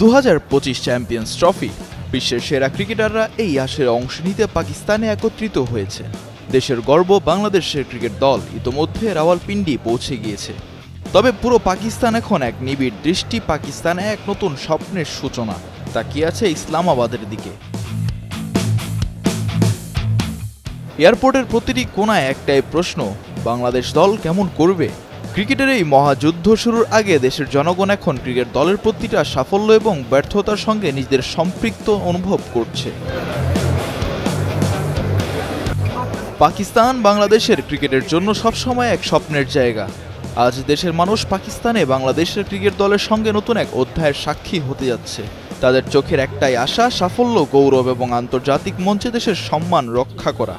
2025 champions trophy. বিশ্বের সেরা ক্রিকেটাররা এই আসরে অংশ নিতে পাকিস্তানে একত্রিত হয়েছে। দেশের গর্ব বাংলাদেশের ক্রিকেট দল ইতোমধ্যে রাওয়ালপিন্ডি পৌঁছে গিয়েছে। তবে পুরো পাকিস্তান এখন এক নিবিড় দৃষ্টি পাকিস্তানে এক নতুন স্বপ্নের সূচনা তাকিয়ে আছে ইসলামাবাদের দিকে। এয়ারপোর্টের প্রতিটি কোণায় একটাই প্রশ্ন, বাংলাদেশ দল কেমন করবে? ক্রিকেটের এই মহাযুদ্ধ শুরুর আগে দেশের জনগণ এখন ক্রিকেট দলের প্রতিটা সাফল্য এবং ব্যর্থতার সঙ্গে নিজেদের সম্পৃক্ত অনুভব করছে। পাকিস্তান বাংলাদেশের ক্রিকেটের জন্য সবসময় এক স্বপ্নের জায়গা। আজ দেশের মানুষ পাকিস্তানে বাংলাদেশের ক্রিকেট দলের সঙ্গে নতুন এক অধ্যায়ের সাক্ষী হতে যাচ্ছে। তাদের চোখের একটাই আশা, সাফল্য, গৌরব এবং আন্তর্জাতিক মঞ্চে দেশের সম্মান রক্ষা করা।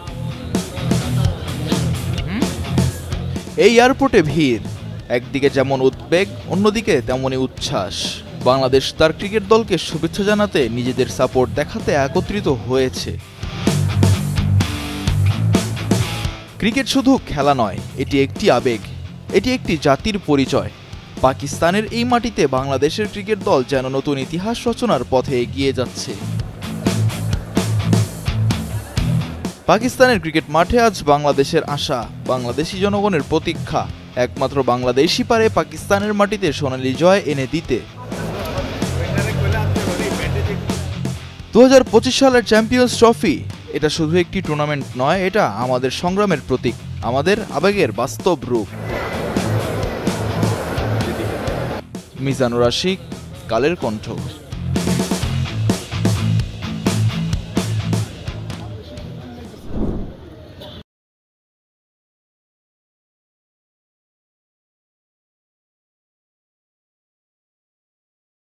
এই এয়ারপোর্টে ভিড়, একদিকে যেমন উদ্বেগ, অন্যদিকে তেমনই উচ্ছ্বাস। বাংলাদেশ তার ক্রিকেট দলকে শুভেচ্ছা জানাতে, নিজেদের সাপোর্ট দেখাতে একত্রিত হয়েছে। ক্রিকেট শুধু খেলা নয়, এটি একটি আবেগ, এটি একটি জাতির পরিচয়। পাকিস্তানের এই মাটিতে বাংলাদেশের ক্রিকেট দল যেন নতুন ইতিহাস রচনার পথে এগিয়ে যাচ্ছে। পাকিস্তানের ক্রিকেট মাঠে আজ বাংলাদেশের আশা, বাংলাদেশি জনগণের প্রতীক্ষা। একমাত্র বাংলাদেশই পারে পাকিস্তানের মাটিতে সোনালী জয় এনে দিতে। 2025 সালের চ্যাম্পিয়ন্স ট্রফি, এটা শুধু একটি টুর্নামেন্ট নয়, এটা আমাদের সংগ্রামের প্রতীক, আমাদের আবেগের বাস্তব রূপ। মিজানুর আশিক, কালের কণ্ঠ।